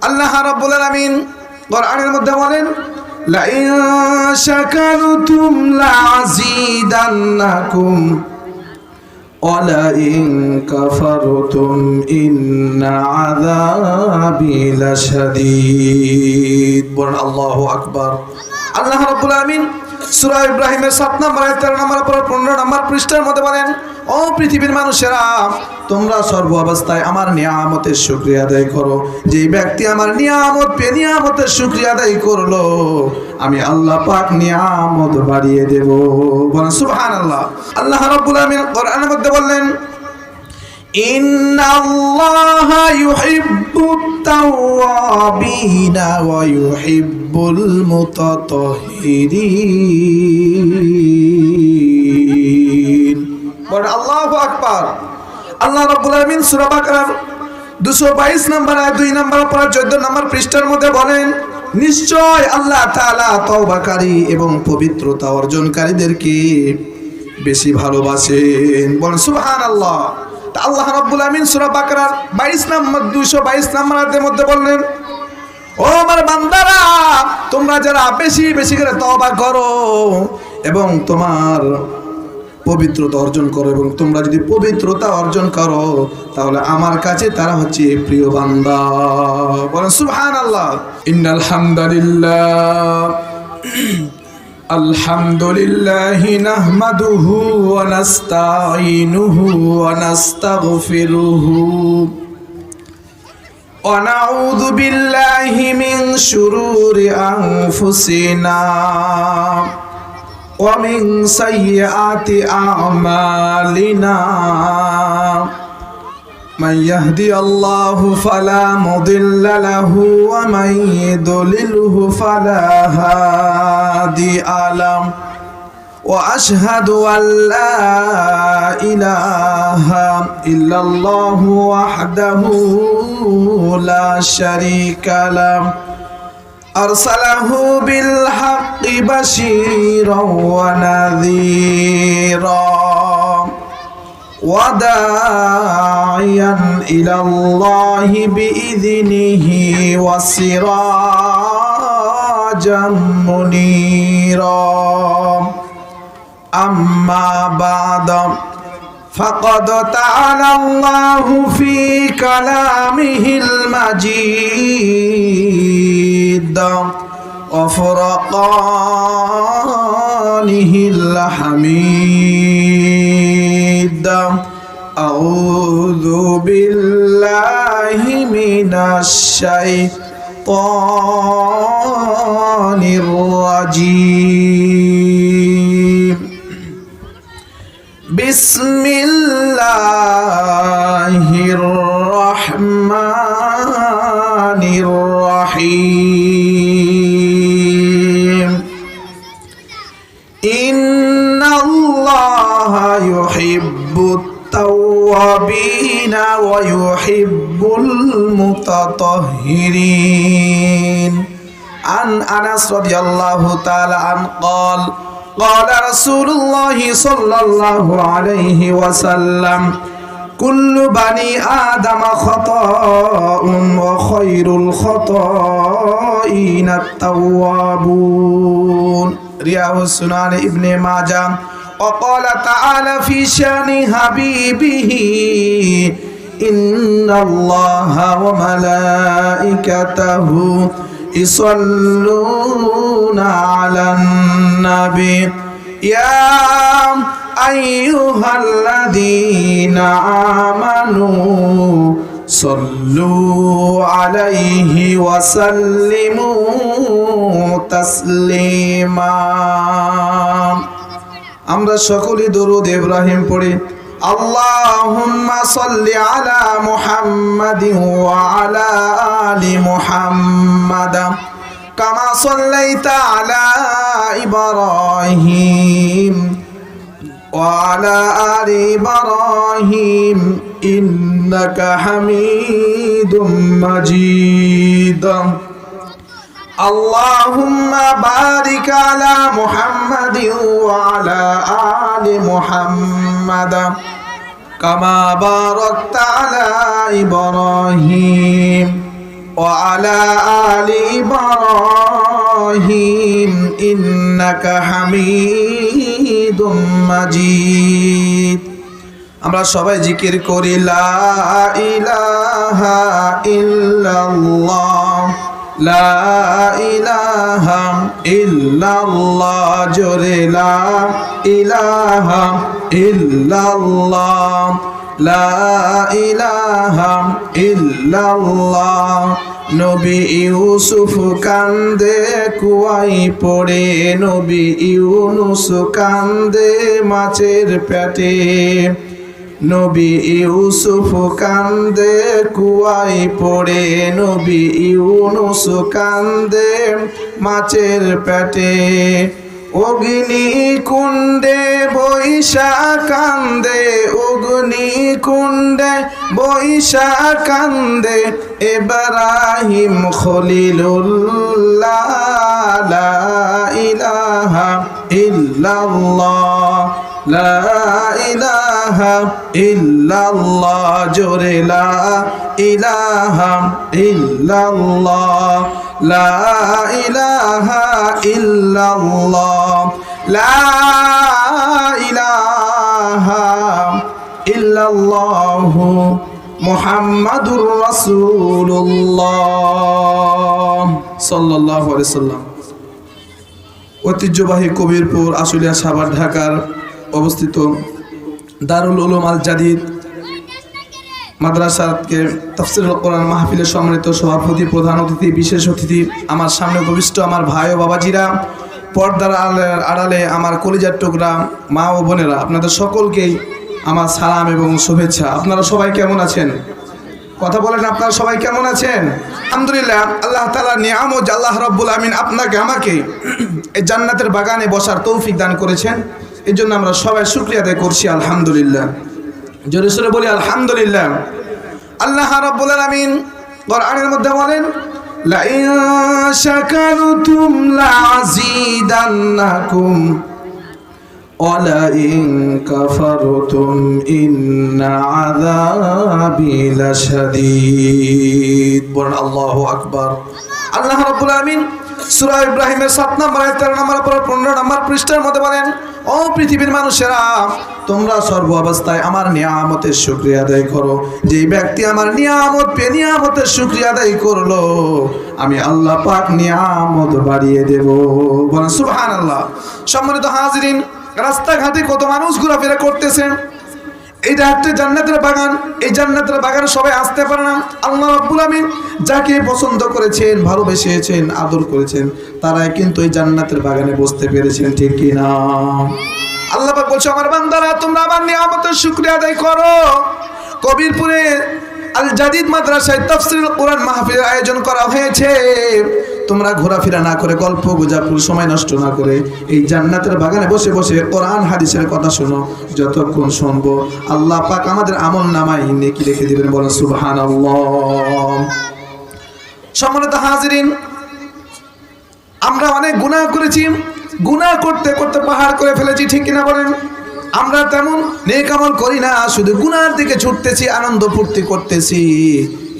আল্লাহ রাব্বুল আলামিন কোরআনের মধ্যে বলেন, লাইন শাকারতুম লাযীদান্নাকুম ওয়া লাইন কাফারতুম ইন্না আযাবি লাশাদীদ। বলেন আল্লাহু আকবার। আল্লাহ রাব্বুল আলামিন সূরা ইব্রাহিমের 7 নম্বর আয়াত 13 নম্বর 15 নম্বর পৃষ্ঠার মধ্যে বলেন, ও পৃথিবীর মানুষেরা, তোমরা সর্ব অবস্থায় আমার নিয়ামতের শুকরিয়া আদায় করো। যে ব্যক্তি আমার নিয়ামতের শুকরিয়া আদায় করলো, আমি আল্লাহ পাক নিয়ামত বাড়িয়ে দেব। বলেন সুবহানাল্লাহ। আল্লাহ রাব্বুল আলামিন কোরআনের মধ্যে বললেন, ইন্নাল্লাহা ইউহিব্বুত তাওয়াবিনা ওয়া ইউহিব্বুল মুতাতাহহিরিন। বলেন আল্লাহু আকবার। আল্লাহ রাব্বুল আলামিন সূরা বাকারার 222 নম্বর আয়াত 2 নম্বর পড়া 14 নম্বর পৃষ্ঠার মধ্যে বলেন, নিশ্চয় আল্লাহ তাআলা তওবাকারী এবং পবিত্রতা অর্জনকারীদেরকে বেশি ভালোবাসেন। বলেন সুবহানাল্লাহ। আল্লাহ রাব্বুল আলামিন সূরা বাকারার 222 নম্বর আয়াতের মধ্যে বললেন, ও আমার বান্দারা, তোমরা যারা বেশি বেশি করে তওবা করো এবং তোমার পবিত্রতা অর্জন করো, এবং তোমরা যদি পবিত্রতা অর্জন করো তাহলে আমার কাছে তারা হচ্ছে প্রিয় বান্দা। বলেন সুবহানাল্লাহ। ইন্নাল হামদুলিল্লাহ আলহামদুলিল্লাহি নাহমাদুহু ওয়া নাস্তাঈনুহু ওয়া নাস্তাগফিরুহু ওয়া নাউযু বিল্লাহি মিন শুরুরি আনফুসিনা ওয়া মিন সাইয়্যাতি আ'মালিনা। من يهدي الله فلا مضل له ومن يضلله فلا هادي له وأشهد أن لا إله إلا الله وحده لا شريك له أرسله بالحق بشيرا ونذيرا وداعيا إلى الله بإذنه وسراجا منيرا. أما بعد فقد تعالى الله في كلامه المجيد وفرقانه الحميد. أعوذ بالله من الشيطان الرجيم. بسم الله الرحمن الرحيم. إن الله يحب التوابين ويحب المتطهرين. عن أنس رضي الله تعالى عنه قال قال رسول الله صلى الله عليه وسلم كل بني آدم خطاء وخير الخطائين التوابون. رواه السنن ابن ماجه. وقال تعالى في شان حبيبه إن الله وملائكته يصلون على النبي يا أيها الذين آمنوا صلوا عليه وسلموا تسليما. আমরা সকলে দরুদ ইব্রাহিম পড়ি। আল্লাহুম্মা সাল্লি আলা মুহাম্মাদিন ওয়া আলা আলি মুহাম্মাদ কামা সাল্লাইতা আলা ইব্রাহিম ওয়া আলা আলি ইব্রাহিম ইন্নাকা হামিদুম মাজিদ. আল্লাহুম্মা বারিক আলা মুহাম্মাদিন ওয়া আলা আলি মুহাম্মাদ কামা বারাকতা আলা ইব্রাহিম وعلى آل إبراهيم إنك حميد مجيد আমরা সবাই জিকির করি লা ইলাহা ইল্লাল্লাহ লা ইলাহা ইল্লাল্লাহ জোরে লা ইলাহা ইল্লাল্লাহ লা ইলাহা ইল্লাল্লাহ নবী ইউসুফ কান্দে কুয়াই পড়ে নবী ইউনুস কান্দে মাছের পেটে নবী ইউসুফ কান্দে কুয়াই পড়ে নবী ইউনুস কান্দে মাছের পেটে অগ্নি কুণ্ডে বৈশা কান্দে অগ্নি কুণ্ডে বৈশা কান্দে ইব্রাহিম খলিলুল্লাহ লা ইলাহা ইল্লাল্লাহ লা ইলাহা ইল্লাল্লাহ জোরে লা ইলাহা ইল্লাল্লাহ লা ইলাহা ইল্লাল্লাহ লা ইলাহা ইল্লাল্লাহ মুহাম্মাদুর রাসূলুল্লাহ সাল্লাল্লাহু আলাইহি সাল্লাম। ঐতিহ্যবাহী কবিরপুর আশুলিয়া সাভার ঢাকার অবস্থিত দারুল উলুম আল জাদিদ মাদ্রাসাকে তাফসীরুল কোরআন মাহফিলের সম্মানিত সভাপতি, প্রধান অতিথি, বিশেষ অতিথি, আমার সামনে উপবিষ্ট আমার ভাই ও বাবাজিরা, পর্দার আড়ালে আমার কলিজার টুকরা মা ও বোনেরা, আপনাদের সকলকেই আমার সালাম এবং শুভেচ্ছা। আপনারা সবাই কেমন আছেন? কথা বলেন, আপনারা সবাই কেমন আছেন? আলহামদুলিল্লাহ, আল্লাহ তাআলার নিয়ামত আল্লাহ রাব্বুল আমিন আপনাকে আমাকে এই জান্নাতের বাগানে বসার তৌফিক দান করেছেন। এই জন্য আমরা সবাই শুকরিয়া আদায় করছি আলহামদুলিল্লাহ। জোরে সোরে বলি আলহামদুলিল্লাহ। আল্লাহ রাব্বুল আমিন কোরআনের মধ্যে বলেন লা ইন শাকারতুম লাযীদান্নাকুম ওয়া লা ইন কাফারতুম ইন্না আযাবি লাশাদীদ। বলেন আল্লাহু আকবার। আল্লাহ রাব্বুল আমিন সূরা ইব্রাহিমের 7 নম্বর আয়াত 13 নম্বর 15 নম্বর পৃষ্ঠার মধ্যে বলেন, ও পৃথিবীর মানুষেরা, তোমরা সর্ব অবস্থায় আমার নিয়ামতের শুকরিয়া আদায় করো। যে ব্যক্তি আমার নিয়ামত পেয়ে নিয়ামতের শুকরিয়া আদায় করলো, আমি আল্লাহ পাক নিয়ামত বাড়িয়ে দেব। বলেন সুবহানাল্লাহ। সম্মানিত হাজিরিন, রাস্তাঘাটে কত মানুষ ঘোরাফেরা করতেছেন। এইটা একটা জান্নাতের বাগান। এই জান্নাতের বাগানে সবাই আসতে পারে না। আল্লাহ রাব্বুল আমিন যাকে পছন্দ করেছেন, ভালোবেসেছেন, আদর করেছেন, তারাই কিন্তু এই জান্নাতের বাগানে বসতে পেরেছেন, ঠিক কি না? আল্লাহ পাক বলছে, আমার বান্দারা, তোমরা আমার নিয়ামতের শুকরিয়া আদায় করো। কবিরপুরে আল জাদিদ মাদ্রাসায় তাফসীরুল কোরআন মাহফিলের আয়োজন করা হয়েছে। তোমরা ঘোরাফেরা না করে, গল্প গুজব সময় নষ্ট না করে এই জান্নাতের বাগানে বসে বসে কোরআন হাদিসের কথা শোনো। যতক্ষণ শুনবো আল্লাহ পাক আমাদের আমল নামায় নেকি লিখে দিবেন। বলেন সুবহানাল্লাহ। সম্মানিত হাজিরিন, আমরা অনেক গুনাহ করেছি, গুনাহ করতে করতে পাহাড় করে ফেলেছি, ঠিক কিনা বলেন? আমরা তেমন নেক আমল করি না, শুধু গুনার দিকে ছুটতেছি, আনন্দ ফুর্তি করতেছি।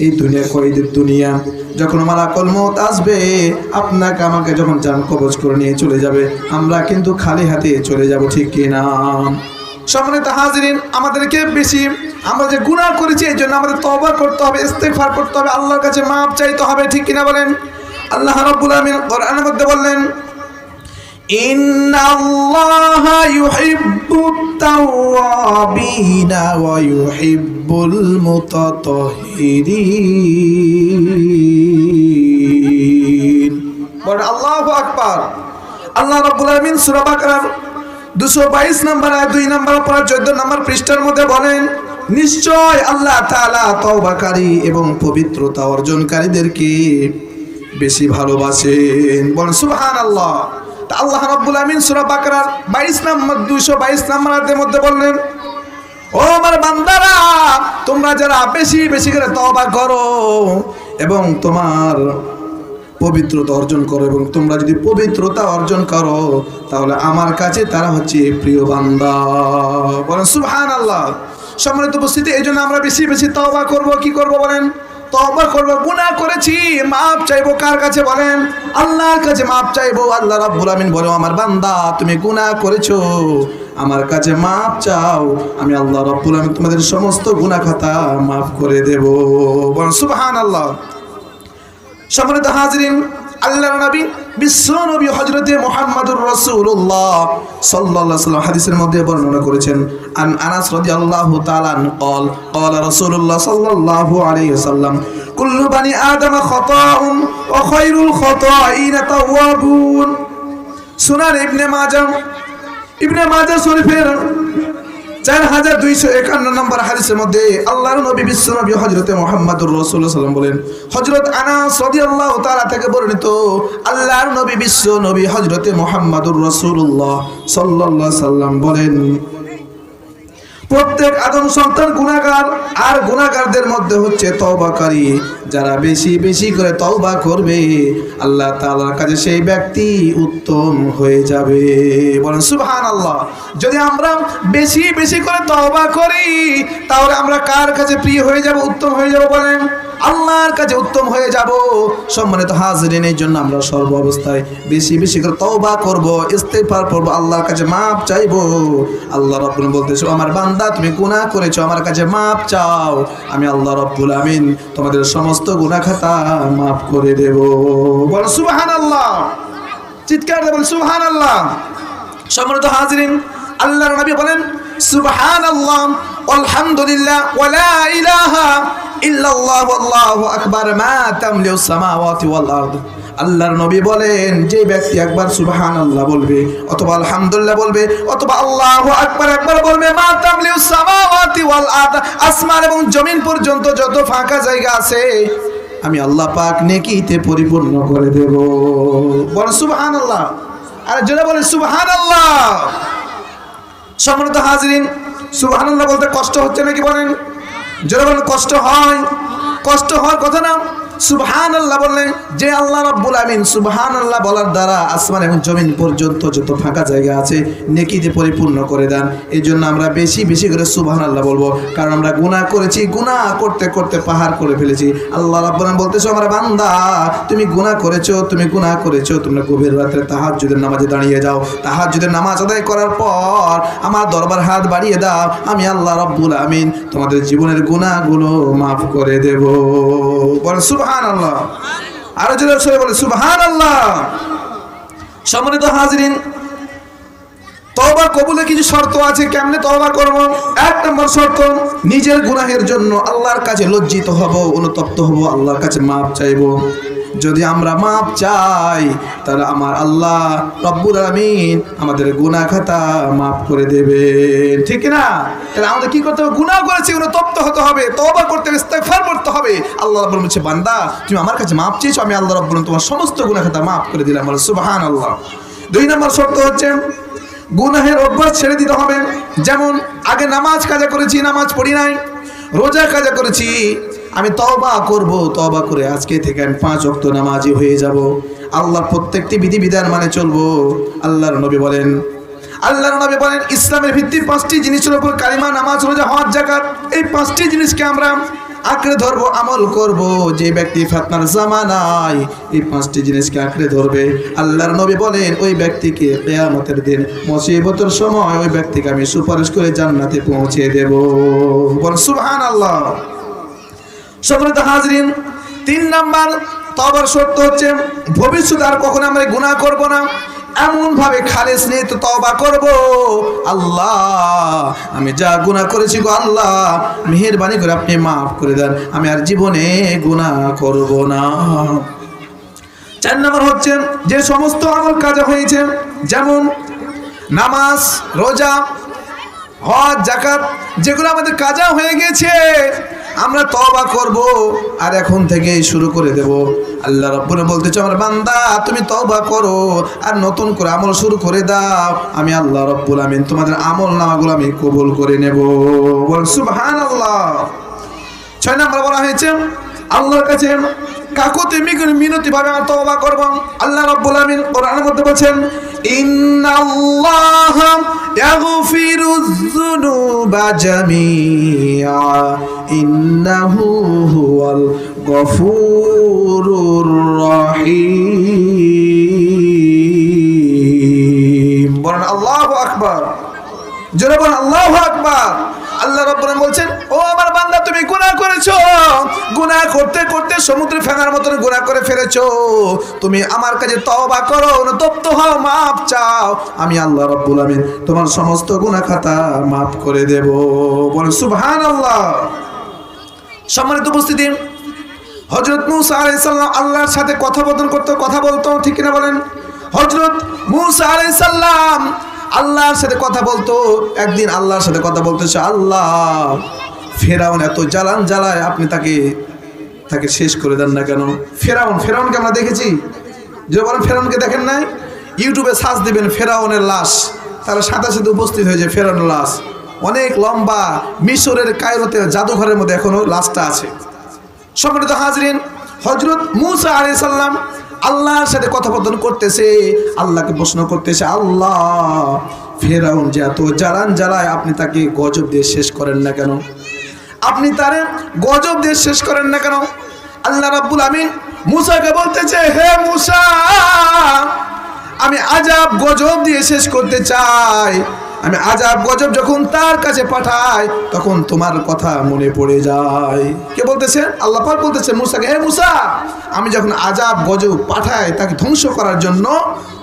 এই দুনিয়া কয়দিন দুনিয়া, যখন মালাকুল মউত আসবে, আপনাকে আমাকে যখন জান কবজ করে নিয়ে চলে যাবে, আমরা কিন্তু খালি হাতে চলে যাব, ঠিক কি না? সম্মানিত হাজিরিন, আমাদেরকে বেশি আমরা যে গুনাহ করেছি এই জন্য আমাদের তওবা করতে হবে, ইস্তেগফার করতে হবে, আল্লাহর কাছে মাপ চাইতে হবে, ঠিক কিনা বলেন? আল্লাহ রাব্বুল আমিন কোরআনের মধ্যে বললেন, ইন্নাল্লাহা ইউহিব্বুত তাওয়াবিনা ওয়া ইউহিব্বুল মুতাতাহহিরিন। বলেন আল্লাহু আকবার। আল্লাহ রাব্বুল আমিন সূরা বাকারার 222 নম্বর আয়াত 2 নম্বর পড়া 14 নম্বর পৃষ্ঠার মধ্যে বলেন, নিশ্চয় আল্লাহ তাআলা তওবাকারী এবং পবিত্রতা অর্জনকারীদেরকে বেশি ভালোবাসেন। বলেন সুবহানাল্লাহ। আল্লাহ রাব্বুল আমিন সূরা বাকারার 222 নম্বর আয়াতের মধ্যে বললেন, ও আমার বান্দারা, তোমরা যারা বেশি বেশি করে তওবা করো এবং তোমার পবিত্রতা অর্জন করো, এবং তোমরা যদি পবিত্রতা অর্জন করো তাহলে আমার কাছে তারা হচ্ছে প্রিয় বান্দা। বলেন সুবহানাল্লাহ। সম্মানিত উপস্থিতি, এই জন্য আমরা বেশি বেশি তওবা করব। কি করব বলেন? তওবা করব, গুনাহ করেছি, মাপ চাইবো। কার কাছে বলেন? আল্লাহর কাছে মাপ চাইবো। আল্লাহ রাব্বুল আমিন বলে, আমার বান্দা তুমি গুনাহ করেছো, আমার কাছে মাপ চাও, আমি আল্লাহ রাব্বুল আমিন তোমাদের সমস্ত গুনাহ খাতা মাফ করে দেব। বলেন সুবহানাল্লাহ। সম্মানিত হাজিরিন, আল্লাহর নবী বিশ্ব নবী হযরতে মুহাম্মদুর রাসূলুল্লাহ সাল্লাল্লাহু আলাইহি ওয়াসাল্লাম হাদিসের মধ্যে বর্ণনা করেছেন, আন আনাস রাদিয়াল্লাহু তাআলা قال قال رسول الله صلى الله عليه وسلم كل بني آدم خطاء وخير الخطائين التوابون। সুনান ইবনে মাজাহ শরীফের 4251 নম্বর হাদিসের মধ্যে আল্লাহর নবী বিশ্ব নবী হযরতে মুহাম্মদুর রাসূলুল্লাহ সাল্লাল্লাহু আলাইহি ওয়াসাল্লাম বলেন, হযরত আনাস রাদিয়াল্লাহু তাআলা থেকে বর্ণিত, আল্লাহর নবী বিশ্ব নবী হযরতে মুহাম্মদুর রাসূলুল্লাহ সাল্লাল্লাহু আলাইহি ওয়াসাল্লাম বলেন, প্রত্যেক আদম সন্তান গুনাহগার, আর গুনাহগারদের মধ্যে হচ্ছে তওবাকারী। যারা বেশি বেশি করে তওবা করবে, আল্লাহ তাআলার কাছে সেই ব্যক্তি উত্তম হয়ে যাবে। বলেন সুবহানাল্লাহ। যদি আমরা বেশি বেশি করে তওবা করি, তাহলে আমরা কার কাছে প্রিয় হয়ে যাব, উত্তম হয়ে যাব? বলেন আল্লাহর কাছে উত্তম হয়ে যাব। সম্মানিত হাজিরিন, এই জন্য আমরা সর্ব অবস্থায় বেশি বেশি করে তওবা করব, ইস্তেগফার করব, আল্লাহর কাছে মাপ চাইবো। আল্লাহ রাব্বুল বলতেছে, আমার বান্দা তুমি গুনাহ করেছো, আমার কাছে মাপ চাও, আমি আল্লাহ রাব্বুল আমিন তোমাদের সমস্ত গুনাহ খাতা মাফ করে দেব। বল সুবহানাল্লাহ। চিৎকার দিয়ে বল সুবহানাল্লাহ। সম্মানিত হাজিরিন, আল্লাহর নবী বলেন, সুবহানাল্লাহ আলহামদুলিল্লাহ ওয়া লা ইলাহা ইল্লাল্লাহু আল্লাহু আকবার মা তামলিউ সামাওয়াতি ওয়াল আরদ। আল্লাহর নবী বলেন, যে ব্যক্তি একবার সুবহানাল্লাহ বলবে, অথবা আলহামদুলিল্লাহ বলবে, অথবা আল্লাহু আকবার একবার বলবে, মা তামলিউ সামাওয়াতি ওয়াল আরদ, আসমান এবং জমিন পর্যন্ত যত ফাঁকা জায়গা আছে আমি আল্লাহ পাক নেকিতে পরিপূর্ণ করে দেব। বল সুবহানাল্লাহ। আর জোরে বলেন সুবহানাল্লাহ। সম্মানিত হাজিরিন, সুবহানাল্লাহ বলতে কষ্ট হচ্ছে নাকি? বলেন জোরে বলেন। কষ্ট হয়? কষ্ট হওয়ার কথা না। সুবহানাল্লাহ বললেন যে আল্লাহ রাব্বুল আমিন সুবহানাল্লাহ বলার দ্বারা আসমান এবং জমিন পর্যন্ত যত ফাঁকা জায়গা আছে নেকিতে পরিপূর্ণ করে দেন। এই জন্য আমরা বেশি বেশি করে সুবহানাল্লাহ বলবো, কারণ আমরা গুনাহ করেছি, গুনাহ করতে করতে পাহাড় করে ফেলেছি। আল্লাহ রাব্বুল আমিন বলতেছে, আমার বান্দা তুমি গুনাহ করেছো, তুমি গুনাহ করেছো, তোমরা গভীর রাতে তাহাজ্জুদের নামাজে দাঁড়িয়ে যাও, তাহাজ্জুদের নামাজ আদায় করার পর আমার দরবার হাত বাড়িয়ে দাও, আমি আল্লাহ রাব্বুল আমিন তোমাদের জীবনের গুনাহগুলো মাফ করে দেব। বল সুবহানাল্লাহ। আরো জোরে সরে বলে সুবহানাল্লাহ। সম্মানিত হাজিরিন, তওবা কবুলের কিছু শর্ত আছে। কেমনে তওবা করব? 1 নম্বর শর্ত, নিজের গুনাহের জন্য আল্লাহর কাছে লজ্জিত হব, অনুতপ্ত হব, আল্লাহর কাছে মাপ চাইব। যদি আমরা মাপ চাই, তাহলে আমার আল্লাহ রব্বুল আমিন আমাদের গুনাহ খাতা মাফ করে দেবেন, ঠিক না? তাহলে আমাদের কি করতে হবে? গুনাহ করেছি, অনুতপ্ত হতে হবে, তওবা করতে হবে, ইস্তেগফার করতে হবে। আল্লাহ রাব্বুল বলছে, বান্দা তুমি আমার কাছে মাপ চেয়েছো, আমি আল্লাহ রাব্বুল তোমার সমস্ত গুনাহ খাতা মাফ করে দিলাম। বলো সুবহানাল্লাহ। 2 নম্বর শর্ত হচ্ছে গুনাহের অভ্যাস ছেড়ে দিতে হবে। যেমন আগে নামাজ কাজা করেছি, নামাজ পড়ি নাই, রোজা কাজা করেছি, আমি তওবা করব, তওবা করে আজকে থেকে আমি 5 ওয়াক্ত নামাজি হয়ে যাব, আল্লাহর প্রত্যেকটি বিধিবিধান মানে চলবো। আল্লাহর নবী বলেন ইসলামের ভিত্তি 5টি জিনিসের উপর, কালিমা, নামাজ, রোজা, হজ, যাকাত। এই 5টি জিনিসকে আমরা আঁকড়ে ধরবো, আমল করব। যে ব্যক্তি ফিতনার জামানায় এই 5টি জিনিসকে আঁকড়ে ধরবে, আল্লাহর নবী বলেন ওই ব্যক্তিকে কিয়ামতের দিন মুসিবতের সময় ওই ব্যক্তিকে আমি সুপারিশ করে জান্নাতে পৌঁছে দেব। বল সুবহানাল্লাহ। সম্মানিত হাজিরিন, 3 নাম্বার তওবার শর্ত হচ্ছে ভবিষ্যতে আর কখনো আমরা গুনাহ করব না। এমন ভাবে খালেস নিয়ে তো তওবা করব, আল্লাহ আমি যা গুনাহ করেছি গো আল্লাহ মেহেরবানি করে আপনি মাফ করে দেন, আমি আর জীবনে গুনাহ করব না। 4 নম্বর হচ্ছে যে সমস্ত আমল কাজা হয়েছে, যেমন নামাজ, রোজা, হজ, যাকাত, যেগুলো আমাদের কাজা হয়ে গেছে আমরা তওবা করব আর এখন থেকে শুরু করে দেব। আল্লাহ রাব্বুল বলতেছে, আমার বান্দা তুমি তওবা করো আর নতুন করে আমল শুরু করে দাও, আমি আল্লাহ রাব্বুল আমিন তোমাদের আমল নামাগুলো আমি কবুল করে নেব। বল সুবহানাল্লাহ। 6 নম্বর বলা হয়েছে আল্লাহর কাছে কাকুতি মিনতি ভাবে আমরা তওবা করব। আল্লাহ রাব্বুল আমিন কোরআনের মধ্যে বলেন, ইন্নাল্লাহা ইয়াগফিরুয যুনুবা জামিআ ইন্নাহু হুয়াল গফুরুর রহিম। বলেন আল্লাহু আকবার, জোরে বলেন আল্লাহু আকবার। আল্লাহ রাব্বুল আলামিন বলছেন, ও আমার বান্দা তুমি গুনাহ করেছো, গুনাহ করতে করতে সমুদ্রে ফেনার মতন গুনাহ করে ফেলেছো, তুমি আমার কাছে তওবা করো, অনুতপ্ত হও, মাপ চাও, আমি আল্লাহ রাব্বুল আলামিন তোমার সমস্ত গুনাহ খাতা মাফ করে দেব। বলেন সুবহানাল্লাহ। সম্মানিত উপস্থিতি, হযরত মূসা আলাইহিস সালাম আল্লাহর সাথে কথা বলতো, ঠিক কিনা বলেন? হযরত মূসা আলাইহিস সালাম আল্লাহর সাথে কথা বলতো। একদিন আল্লাহর সাথে কথা বলতেছে, আল্লাহ ফেরাউন এত জ্বালান জ্বালায়, আপনি তাকে শেষ করে দেন না কেন? ফেরাউনকে আমরা দেখেছি, যে বলেন ফেরাউনকে দেখেন নাই? ইউটিউবে সার্চ দিবেন ফেরাউনের লাশ, তারা সাথে সাথে উপস্থিত হয়েছে ফেরাউনের লাশ, অনেক লম্বা, মিশরের কায়রোতে জাদুঘরের মধ্যে এখনো লাশটা আছে। সম্মানিত হাজরিন, হযরত মূসা আলাইহিস সালাম আল্লাহর সাথে কথোপকথন করতেছে, আল্লাহকে প্রশ্ন করতেছে, আল্লাহ ফেরাউন যে এত জ্বালান জ্বালায়, আপনি তাকে গজব দিয়ে শেষ করেন না কেন? আপনি তারে গজব দিয়ে শেষ করেন না কেন? আল্লাহ রাব্বুল আমিন মূসাকে বলতেছে, হে মূসা, আমি আযাব গজব দিয়ে শেষ করতে চাই। আমি আযাব গজব যখন তার কাছে পাঠাই, তখন তোমার কথা মনে পড়ে যায়। কে বলতেছে? আল্লাহ পাক বলতেছে মূসাকে, হে মূসা, আমি যখন আযাব গজব পাঠাই তাকে ধ্বংস করার জন্য,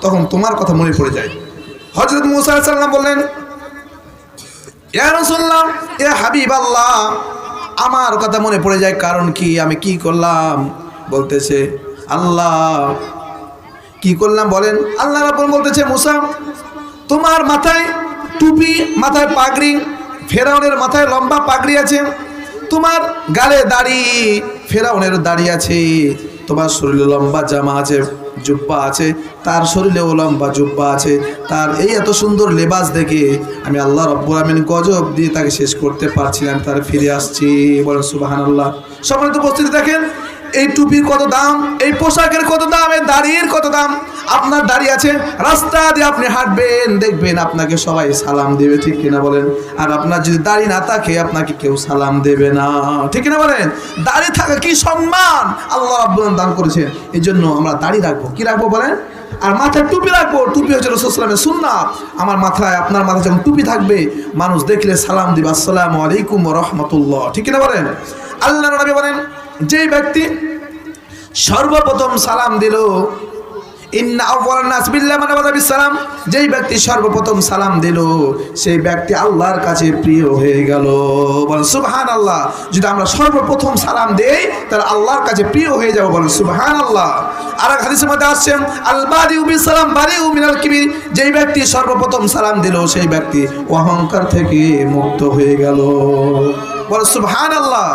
তখন তোমার কথা মনে পড়ে যায়। হযরত মূসা আলাইহিস সালাম বললেন, ইয়া রাসূলুল্লাহ, ইয়া হাবিবাল্লাহ, আমার কথা মনে পড়ে যায় কারণ কি? আমি কি করলাম? বলতেছে, আল্লাহ কি করলাম বলেন? আল্লাহ রাব্বুল বলতেছে, মূসা তোমার মাথায় টুপি, মাথায় পাগড়ি, ফেরাউনের মাথায় লম্বা পাগড়ি আছে, তোমার গালে দাড়ি, ফেরাউনের দাড়ি আছে, তোমার শরীরে লম্বা জামা আছে, জুব্বা আছে, তার শরীরেও লম্বা জুব্বা আছে, তার এই এত সুন্দর লেবাস দেখে আমি আল্লাহ রাব্বুল আমিন গজব দিয়ে তাকে শেষ করতে পারছি না, আমি তার ফিরে আসছি। বলেন সুবহানাল্লাহ। সম্মানিত উপস্থিতি, দেখেন এই টুপির কত দাম, এই পোশাকের কত দাম, এই দাড়ির কত দাম। আপনার দাড়ি আছে, রাস্তা দিয়ে আপনি হাঁটবেন, দেখবেন আপনাকে সবাই সালাম দেবে, ঠিক কিনা বলেন? আর আপনার যদি দাড়ি না থাকে, আপনাকে কেউ সালাম দেবে না, ঠিক কিনা বলেন? দাড়ি থাকা কি সম্মান আল্লাহ রাব্বুল আলামিন দান করেছেন। এই জন্য আমরা দাড়ি রাখবো, কি রাখবো বলেন? আর মাথায় টুপি রাখবো, টুপি হচ্ছে রাসূল সাল্লাল্লাহু আলাইহি ওয়াসাল্লামের সুন্নাত। আমার মাথায়, আপনার মাথায় যখন টুপি থাকবে, মানুষ দেখলে সালাম দিবে, আসসালামু আলাইকুম ওয়া রাহমাতুল্লাহ, ঠিক কিনা বলেন? আল্লাহর নবী বলেন, যেই ব্যক্তি সর্বপ্রথম সালাম দিল, ইন্না আউওয়ালান নাস বিল্লাহি মান বাদা বিসসালাম, যেই ব্যক্তি সর্বপ্রথম সালাম দিল, সেই ব্যক্তি আল্লাহর কাছে প্রিয় হয়ে গেল। বলেন সুবহানাল্লাহ। যদি আমরা সর্বপ্রথম সালাম দেই, তাহলে আল্লাহর কাছে প্রিয় হয়ে যাব। বলেন সুবহানাল্লাহ। আর এক হাদিসের মধ্যে আসছে, আল বাদিউ বিসসালাম বারিউ মিনাল কিবির, যেই ব্যক্তি সর্বপ্রথম সালাম দিল, সেই ব্যক্তি অহংকার থেকে মুক্ত হয়ে গেল। বলেন সুবহানাল্লাহ।